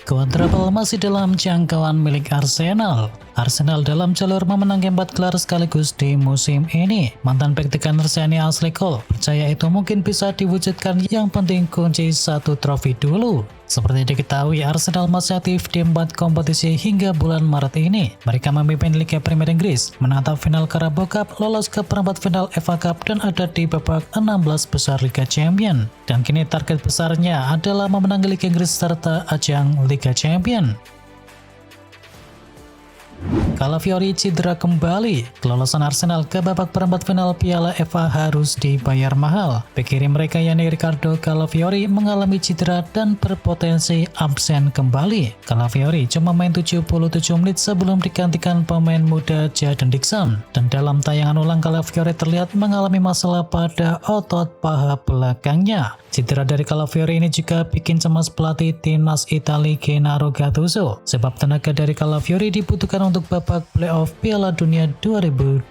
Quadruple masih dalam jangkauan milik Arsenal. Arsenal dalam jalur memenangkan 4 gelar sekaligus di musim ini. Mantan bek tekan Arsenal Ashley Cole percaya itu mungkin bisa diwujudkan, yang penting kunci 1 trofi dulu. Seperti diketahui, Arsenal masih aktif di 4 kompetisi hingga bulan Maret ini. Mereka memimpin Liga Premier Inggris, menatap final Carabao Cup, lolos ke perempat final FA Cup, dan ada di babak 16 besar Liga Champion. Dan kini target besarnya adalah memenangi Liga Inggris serta ajang Liga Champion. Calafiori cedera kembali. Kelolosan Arsenal ke babak perempat final Piala FA harus dibayar mahal. Bek kiri mereka yakni Ricardo Calafiori mengalami cedera dan berpotensi absen kembali. Calafiori cuma main 77 menit sebelum digantikan pemain muda Jadon Dixon. Dan dalam tayangan ulang, Calafiori terlihat mengalami masalah pada otot paha belakangnya. Cedera dari Calafiori ini juga bikin cemas pelatih timnas Italia Gennaro Gattuso, sebab tenaga dari Calafiori dibutuhkan untuk babak playoff Piala Dunia 2026.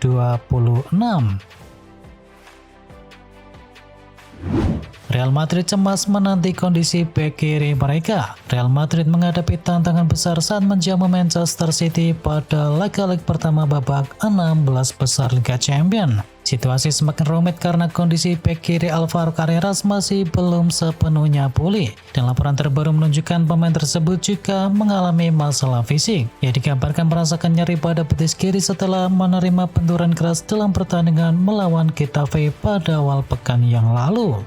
Real Madrid cemas menanti kondisi bek kiri mereka. Real Madrid menghadapi tantangan besar saat menjamu Manchester City pada laga-leg pertama babak 16 besar Liga Champion. Situasi semakin rumit karena kondisi bek kiri Alvaro Carreras masih belum sepenuhnya pulih, dan laporan terbaru menunjukkan pemain tersebut juga mengalami masalah fisik. Ia dikabarkan merasakan nyeri pada betis kiri setelah menerima benturan keras dalam pertandingan melawan Getafe pada awal pekan yang lalu.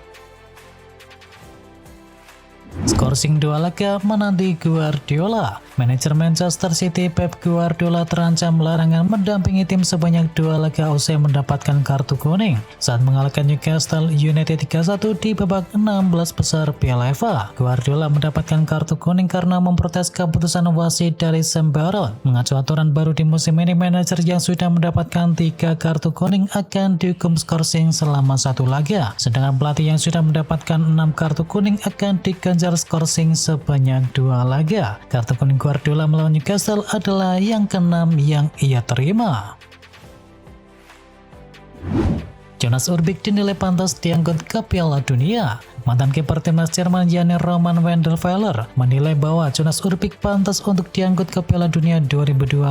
Skorsing 2 laga menanti Guardiola. Manajer Manchester City Pep Guardiola terancam larangan mendampingi tim sebanyak 2 laga usai mendapatkan kartu kuning saat mengalahkan Newcastle United 3-1 di babak 16 besar Piala FA. Guardiola mendapatkan kartu kuning karena memprotes keputusan wasit dari Sam Barron. Mengacu aturan baru di musim ini, manajer yang sudah mendapatkan 3 kartu kuning akan dihukum skorsing selama 1 laga, sedangkan pelatih yang sudah mendapatkan 6 kartu kuning akan diganjar skorsing sebanyak 2 laga. Kartu kuning Guardiola melawan Newcastle adalah yang ke-6 yang ia terima. Jonas Urbik dinilai pantas diangkut ke Piala Dunia. Mantan kiper timnas Jerman yakni Roman Wendelfeiler menilai bahwa Jonas Urbik pantas untuk diangkut ke Piala Dunia 2026.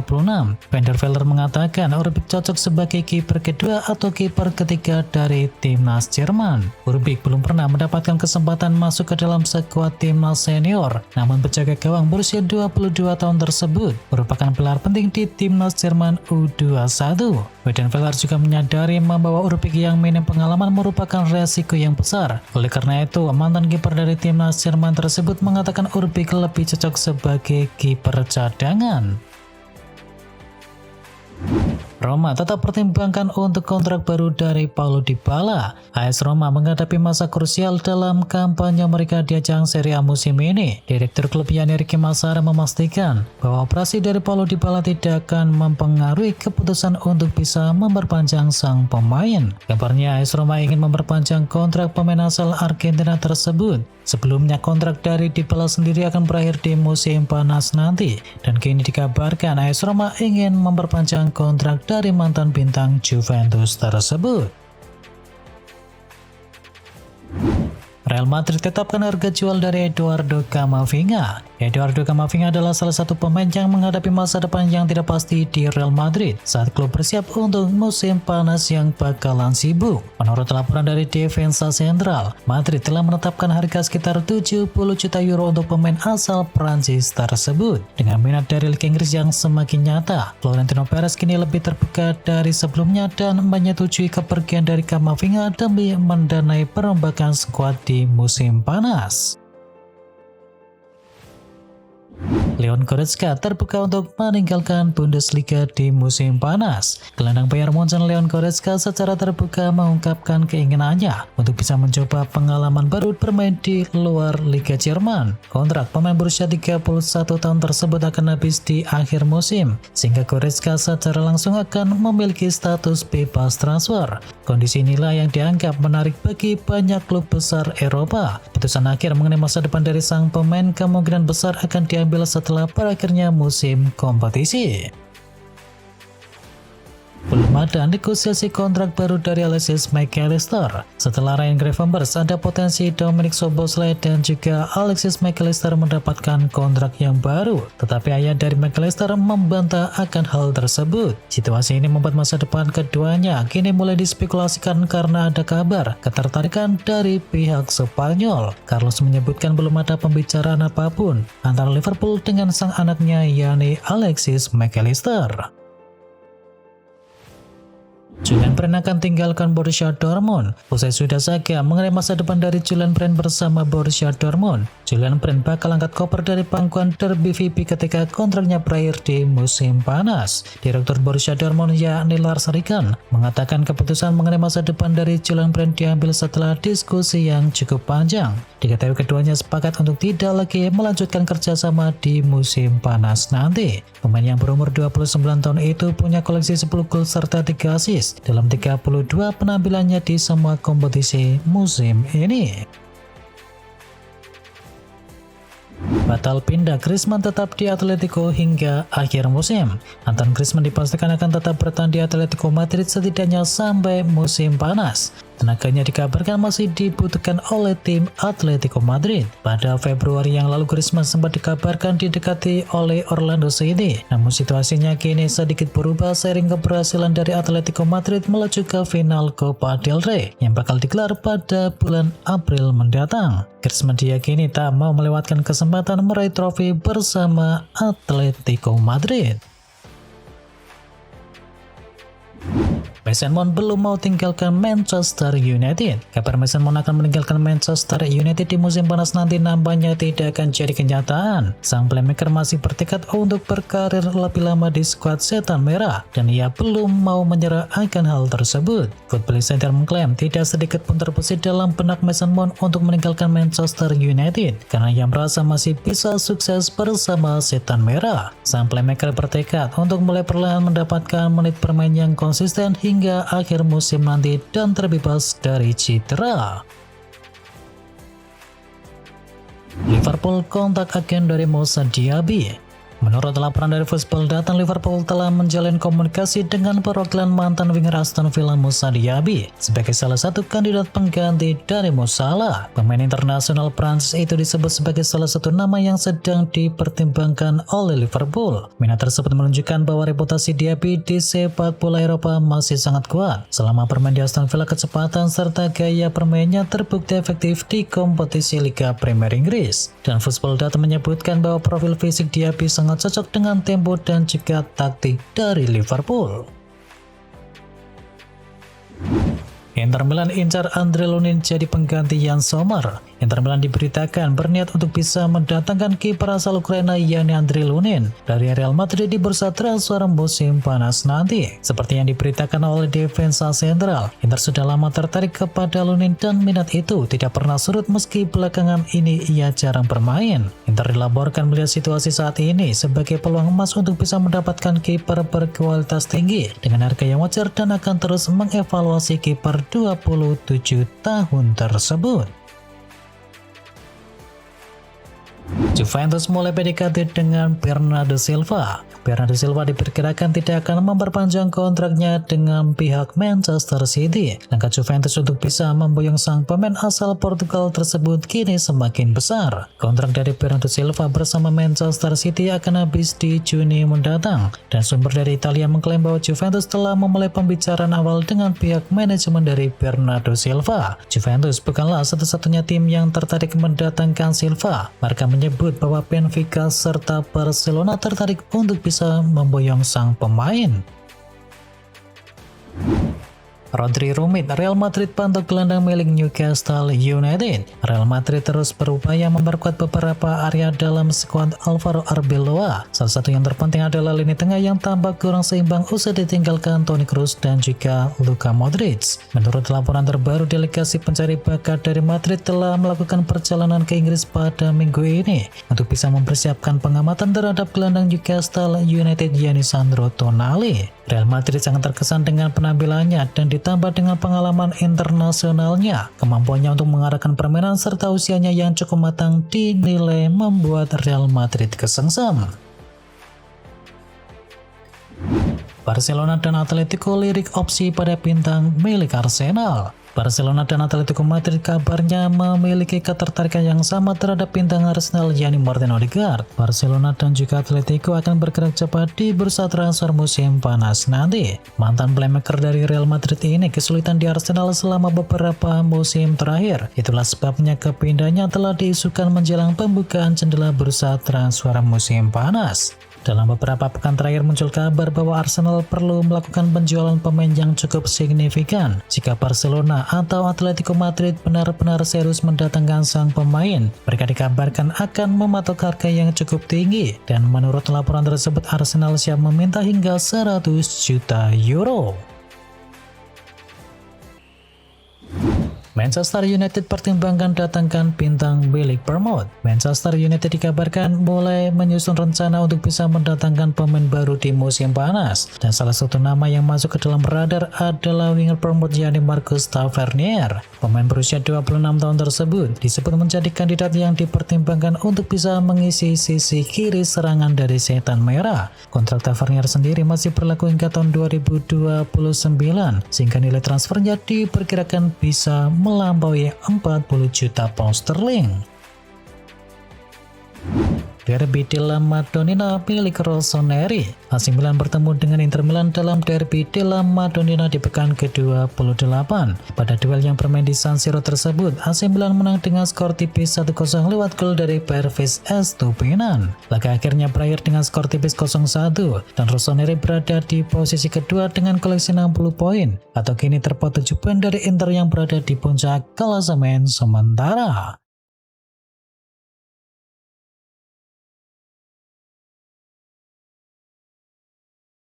Wendelfeiler mengatakan Urbik cocok sebagai kiper kedua atau kiper ketiga dari timnas Jerman. Urbik belum pernah mendapatkan kesempatan masuk ke dalam skuad timnas senior, namun penjaga gawang berusia 22 tahun tersebut merupakan pilar penting di timnas Jerman U21. Wendelfeiler juga menyadari membawa Urbik yang minim pengalaman merupakan resiko yang besar. Oleh karena itu, mantan kiper dari timnas Jerman tersebut mengatakan Urbik lebih cocok sebagai kiper cadangan. Roma tetap pertimbangkan untuk kontrak baru dari Paulo Dybala. AS Roma menghadapi masa krusial dalam kampanye mereka di ajang Serie A musim ini. Direktur klub yakni Ricky Massara memastikan bahwa operasi dari Paulo Dybala tidak akan mempengaruhi keputusan untuk bisa memperpanjang sang pemain. Kabarnya AS Roma ingin memperpanjang kontrak pemain asal Argentina tersebut. Sebelumnya kontrak dari Dybala sendiri akan berakhir di musim panas nanti, dan kini dikabarkan AS Roma ingin memperpanjang kontrak dari mantan bintang Juventus tersebut. Real Madrid tetapkan harga jual dari Eduardo Camavinga. Eduardo Camavinga adalah salah satu pemain yang menghadapi masa depan yang tidak pasti di Real Madrid saat klub bersiap untuk musim panas yang bakalan sibuk. Menurut laporan dari Defensa Central, Madrid telah menetapkan harga sekitar 70 juta euro untuk pemain asal Prancis tersebut. Dengan minat dari Liga Inggris yang semakin nyata, Florentino Perez kini lebih terbuka dari sebelumnya dan menyetujui kepergian dari Camavinga demi mendanai perombakan skuad di musim panas. Leon Goretzka terbuka untuk meninggalkan Bundesliga di musim panas. Gelandang Bayern Munchen Leon Goretzka secara terbuka mengungkapkan keinginannya untuk bisa mencoba pengalaman baru bermain di luar Liga Jerman. Kontrak pemain berusia 31 tahun tersebut akan habis di akhir musim, sehingga Goretzka secara langsung akan memiliki status bebas transfer. Kondisi inilah yang dianggap menarik bagi banyak klub besar Eropa. Putusan akhir mengenai masa depan dari sang pemain kemungkinan besar akan diambil setelah berakhirnya musim kompetisi. Belum Belum ada negosiasi kontrak baru dari Alexis McAllister. Setelah Ryan Gravenberch, ada potensi Dominik Szoboszlai dan juga Alexis McAllister mendapatkan kontrak yang baru. Tetapi ayah dari McAllister membantah akan hal tersebut. Situasi ini membuat masa depan keduanya kini mulai dispekulasikan karena ada kabar ketertarikan dari pihak Spanyol. Carlos menyebutkan belum ada pembicaraan apapun antara Liverpool dengan sang anaknya yakni Alexis McAllister. Julian Brandt akan tinggalkan Borussia Dortmund. Usai sudah saga mengenai masa depan dari Julian Brandt bersama Borussia Dortmund, Julian Brandt bakal angkat koper dari pangkuan derby VP ketika kontraknya berakhir di musim panas. Direktur Borussia Dortmund yakni Lars Ricken mengatakan keputusan mengenai masa depan dari Julian Brandt diambil setelah diskusi yang cukup panjang. Diketahui keduanya sepakat untuk tidak lagi melanjutkan kerjasama di musim panas nanti. Pemain yang berumur 29 tahun itu punya koleksi 10 gol serta 3 assist dalam 32 penampilannya di semua kompetisi musim ini. Batal pindah, Griezmann tetap di Atletico hingga akhir musim. Antoine Griezmann dipastikan akan tetap bertahan di Atletico Madrid setidaknya sampai musim panas. Tenaganya dikabarkan masih dibutuhkan oleh tim Atletico Madrid. Pada Februari yang lalu, Griezmann sempat dikabarkan didekati oleh Orlando City. Namun situasinya kini sedikit berubah seiring keberhasilan dari Atletico Madrid melaju ke final Copa del Rey yang bakal digelar pada bulan April mendatang. Griezmann diyakini tak mau melewatkan kesempatan meraih trofi bersama Atletico Madrid. Mason Mount belum mau tinggalkan Manchester United. Kabar Mason Mount akan meninggalkan Manchester United di musim panas nanti nampaknya tidak akan jadi kenyataan. Sang playmaker masih bertekad untuk berkarir lebih lama di skuad Setan Merah dan ia belum mau menyerah akan hal tersebut. Football Insider mengklaim tidak sedikit pun terbesit dalam benak Mason Mount untuk meninggalkan Manchester United karena ia merasa masih bisa sukses bersama Setan Merah. Sang playmaker bertekad untuk mulai perlahan mendapatkan menit bermain yang konsisten hingga akhir musim nanti dan terbebas dari cedera. Liverpool kontak agen dari Moussa Diaby. Menurut laporan dari Football Data, Liverpool telah menjalin komunikasi dengan perwakilan mantan winger Aston Villa Moussa Diaby sebagai salah satu kandidat pengganti dari Mo Salah. Pemain internasional Prancis itu disebut sebagai salah satu nama yang sedang dipertimbangkan oleh Liverpool. Minat tersebut menunjukkan bahwa reputasi Diaby di sepak bola Eropa masih sangat kuat. Selama bermain di Aston Villa, kecepatan serta gaya permainnya terbukti efektif di kompetisi Liga Premier Inggris. Dan Football Data menyebutkan bahwa profil fisik Diaby sangat cocok dengan tempo dan juga taktik dari Liverpool. Inter Milan incar Andre Lunin jadi pengganti Jan Sommer. Inter Milan diberitakan berniat untuk bisa mendatangkan kiper asal Ukraina yakni Andre Lunin dari Real Madrid di bursa transfer musim panas nanti. Seperti yang diberitakan oleh Defensa Central, Inter sudah lama tertarik kepada Lunin dan minat itu tidak pernah surut meski belakangan ini ia jarang bermain. Inter dilaporkan melihat situasi saat ini sebagai peluang emas untuk bisa mendapatkan kiper berkualitas tinggi dengan harga yang wajar dan akan terus mengevaluasi kiper 27 tahun tersebut. Juventus mulai PDKT dengan Bernardo Silva. Bernardo Silva diperkirakan tidak akan memperpanjang kontraknya dengan pihak Manchester City. Langkah Juventus untuk bisa memboyong sang pemain asal Portugal tersebut kini semakin besar. Kontrak dari Bernardo Silva bersama Manchester City akan habis di Juni mendatang. Dan sumber dari Italia mengklaim bahwa Juventus telah memulai pembicaraan awal dengan pihak manajemen dari Bernardo Silva. Juventus bukanlah satu-satunya tim yang tertarik mendatangkan Silva. Mereka menyebut bahwa Benfica serta Barcelona tertarik untuk bisa memboyong sang pemain. Rodri rumit, Real Madrid pantau gelandang milik Newcastle United. Real Madrid terus berupaya memperkuat beberapa area dalam skuad Alvaro Arbeloa. Salah satu yang terpenting adalah lini tengah yang tampak kurang seimbang usai ditinggalkan Toni Kroos dan juga Luka Modric. Menurut laporan terbaru, delegasi pencari bakat dari Madrid telah melakukan perjalanan ke Inggris pada minggu ini untuk bisa mempersiapkan pengamatan terhadap gelandang Newcastle United yakni Sandro Tonali. Real Madrid sangat terkesan dengan penampilannya dan ditambah dengan pengalaman internasionalnya. Kemampuannya untuk mengarahkan permainan serta usianya yang cukup matang dinilai membuat Real Madrid kesengsem. Barcelona dan Atletico lirik opsi pada bintang milik Arsenal. Barcelona dan Atletico Madrid kabarnya memiliki ketertarikan yang sama terhadap bintang Arsenal yakni Martin Odegaard. Barcelona dan juga Atletico akan bergerak cepat di bursa transfer musim panas nanti. Mantan playmaker dari Real Madrid ini kesulitan di Arsenal selama beberapa musim terakhir. Itulah sebabnya kepindahannya telah diisukan menjelang pembukaan jendela bursa transfer musim panas. Dalam beberapa pekan terakhir muncul kabar bahwa Arsenal perlu melakukan penjualan pemain yang cukup signifikan. Jika Barcelona atau Atletico Madrid benar-benar serius mendatangkan sang pemain, mereka dikabarkan akan mematok harga yang cukup tinggi. Dan menurut laporan tersebut, Arsenal siap meminta hingga 100 juta euro. Manchester United pertimbangkan datangkan bintang Billy Bournemouth. Manchester United dikabarkan mulai menyusun rencana untuk bisa mendatangkan pemain baru di musim panas. Dan salah satu nama yang masuk ke dalam radar adalah winger Bournemouth yakni Marcus Tavernier. Pemain berusia 26 tahun tersebut disebut menjadi kandidat yang dipertimbangkan untuk bisa mengisi sisi kiri serangan dari Setan Merah. Kontrak Tavernier sendiri masih berlaku hingga tahun 2029, sehingga nilai transfernya diperkirakan bisa melampaui 40 juta pound sterling. Derby della Madonnina milik Rossoneri. AC Milan bertemu dengan Inter Milan dalam Derby della Madonnina di pekan ke-28. Pada duel yang bermain di San Siro tersebut, AC Milan menang dengan skor tipis 1-0 lewat gol dari Pervis Estupinan. Laga akhirnya berakhir dengan skor tipis 0-1 dan Rossoneri berada di posisi kedua dengan koleksi 60 poin atau kini terpaut 7 poin dari Inter yang berada di puncak klasemen sementara.